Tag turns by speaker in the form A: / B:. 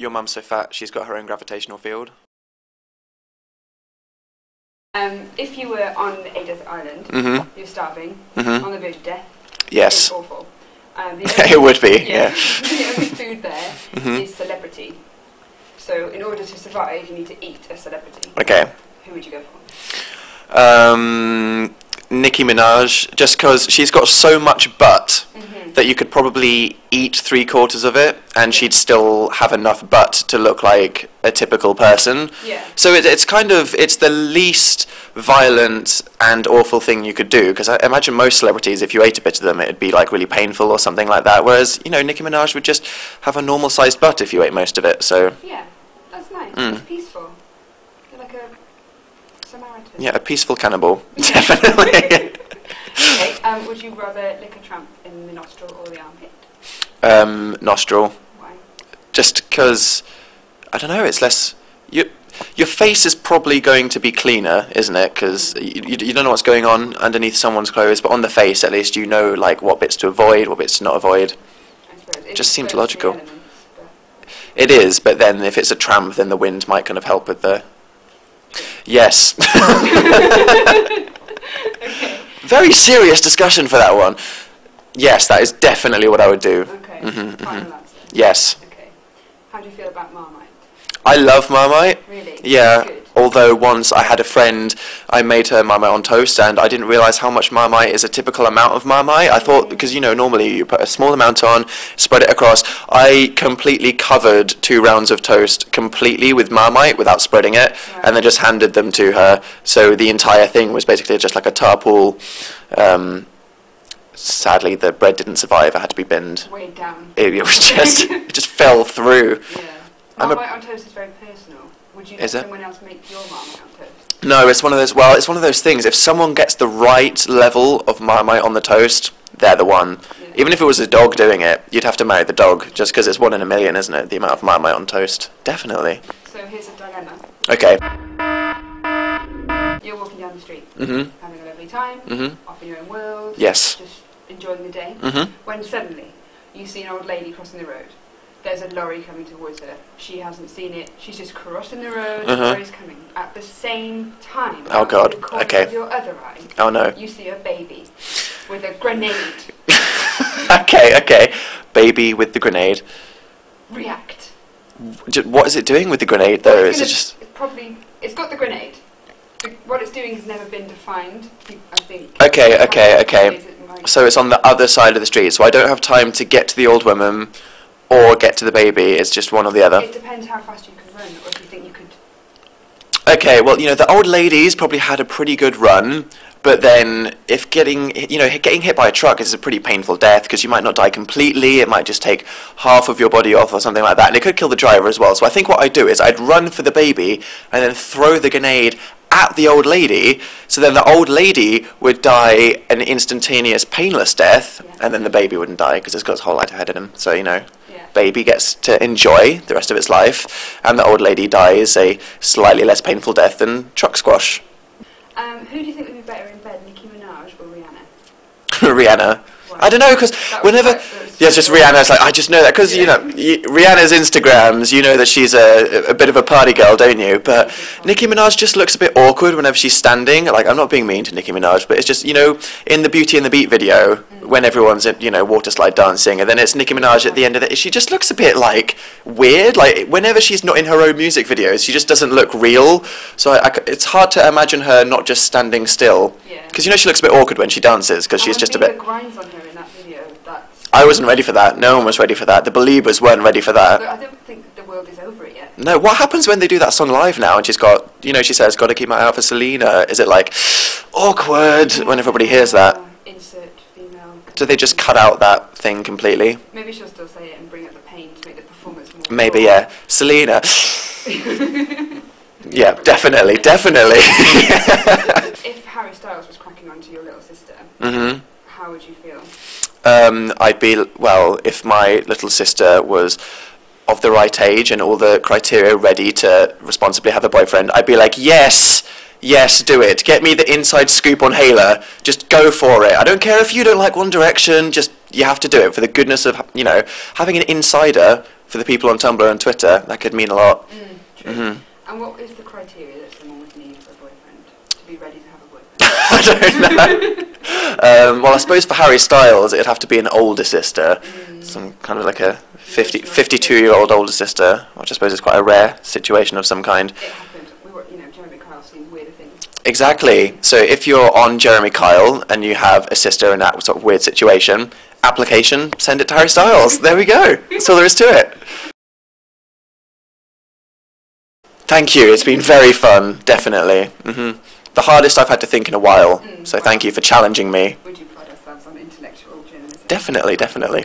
A: Your mum's so fat, she's got her own gravitational field.
B: If you were on a desert island, you're starving, on the verge of death.
A: Yes.
B: It's awful.
A: It would be, yeah.
B: The only food there is celebrity. So in order to survive, you need to eat a celebrity.
A: Okay.
B: Who would you go for?
A: Nicki Minaj, just because she's got so much butt that you could probably eat 3/4 of it and she'd still have enough butt to look like a typical person.
B: Yeah.
A: So it's the least violent and awful thing you could do, because I imagine most celebrities, if you ate a bit of them, it'd be like really painful or something like that, whereas, you know, Nicki Minaj would just have a normal sized butt if you ate most of it, so...
B: Yeah, that's nice. It's peaceful. You're like a Samaritan.
A: Yeah, a peaceful cannibal, definitely.
B: Okay, would you rather lick a tramp in the nostril or the armpit?
A: Nostril.
B: Why?
A: Just because, I don't know, it's less... Your face is probably going to be cleaner, isn't it? Because you don't know what's going on underneath someone's clothes, but on the face, at least, you know, like, what bits to avoid, what bits to not avoid.
B: I suppose.
A: It just seems logical.
B: Elements,
A: It is, but then if it's a tramp, then the wind might kind of help with the... Yes.
B: Okay.
A: Very serious discussion for that one. Yes, that is definitely what I would do.
B: Okay. Final answer.
A: Yes.
B: Okay. How do you feel about Marmite?
A: I love Marmite.
B: Really?
A: Yeah.
B: Good.
A: Although once I had a friend, I made her Marmite on toast, and I didn't realise how much Marmite is a typical amount of Marmite. I thought, because, you know, normally you put a small amount on, spread it across. I completely covered 2 rounds of toast completely with Marmite without spreading it, and then just handed them to her. So the entire thing was basically just like a tarpool. Sadly, the bread didn't survive. It had to be binned.
B: Weighed down.
A: It was just, it just fell through.
B: Yeah. Marmite on toast is very personal. Would you let someone else make your Marmite on toast?
A: No, it's one of those. Well, it's one of those things. If someone gets the right level of Marmite on the toast, they're the one. Yeah. Even if it was a dog doing it, you'd have to marry the dog, just because it's 1 in a million, isn't it? The amount of Marmite on toast. Definitely.
B: So here's a dilemma.
A: Okay.
B: You're walking down the street, having a lovely time, off in your own world.
A: Yes.
B: Just enjoying the day. When suddenly you see an old lady crossing the road. There's a lorry coming towards her. She hasn't seen it. She's just crossing the road. The lorry's coming at the same time.
A: Oh God.
B: The corner
A: Okay.
B: of your other eye.
A: Oh no.
B: You see a baby with a grenade.
A: Okay. Baby with the grenade.
B: React.
A: What is it doing with the grenade, though? Is it just...
B: It's got the grenade. What it's doing has never been defined, I think.
A: Okay. So it's on the other side of the street, so I don't have time to get to the old woman or get to the baby. It's just one or the other.
B: It depends how fast you can run, or if you think you could...
A: Okay, well, you know, the old lady's probably had a pretty good run, but then if getting hit by a truck is a pretty painful death, because you might not die completely, it might just take half of your body off or something like that, and it could kill the driver as well. So I think what I'd do is I'd run for the baby and then throw the grenade at the old lady, so then the old lady would die an instantaneous, painless death, and then the baby wouldn't die, because it's got its whole life ahead of him. So, you know, baby gets to enjoy the rest of its life, and the old lady dies a slightly less painful death than truck squash.
B: Who do you think would be better in bed, Nicki Minaj or Rihanna?
A: Rihanna. I don't know, because whenever... Yeah, it's just Rihanna's like, I just know that, because, you know, Rihanna's Instagrams, you know that she's a bit of a party girl, don't you? But Nicki Minaj just looks a bit awkward whenever she's standing. Like, I'm not being mean to Nicki Minaj, but it's just, you know, in the Beauty and the Beat video, when everyone's, you know, water slide dancing, and then it's Nicki Minaj at the end of it, she just looks a bit, like, weird. Like, whenever she's not in her own music videos, she just doesn't look real. So it's hard to imagine her not just standing still. Because, you know, she looks a bit awkward when she dances, because she's just a bit...
B: grinds on her in that video.
A: I wasn't ready for that. No one was ready for that. The Believers weren't ready for that.
B: I don't think the world is over it yet.
A: No, what happens when they do that song live now and she's got, you know, she says, got to keep my eye out for Selena? Is it like awkward when everybody hears that?
B: Insert female.
A: Do they just cut out that thing completely?
B: Maybe she'll still say it and bring up the pain to make the performance more...
A: Maybe, yeah. Selena. Yeah, definitely.
B: If Harry Styles was cracking onto your little sister, how would you feel?
A: I'd be, well, if my little sister was of the right age and all the criteria ready to responsibly have a boyfriend, I'd be like, yes, do it. Get me the inside scoop on Hayla. Just go for it. I don't care if you don't like One Direction. Just You have to do it for the goodness of, you know, having an insider for the people on Tumblr and Twitter. That could mean a lot.
B: True. And what is the criteria that someone would need for a boyfriend to be ready to have a boyfriend?
A: I don't know. Well, I suppose for Harry Styles, it'd have to be an older sister, some kind of like a 52-year-old older sister, which I suppose is quite a rare situation of some kind.
B: It happened. Jeremy Kyle seen weirder things.
A: Exactly. So if you're on Jeremy Kyle and you have a sister in that sort of weird situation, application, send it to Harry Styles. There we go. That's all there is to it. Thank you. It's been very fun, definitely. The hardest I've had to think in a while. So thank you for challenging me.
B: Would you pride ourselves on intellectual journalism?
A: Definitely, definitely.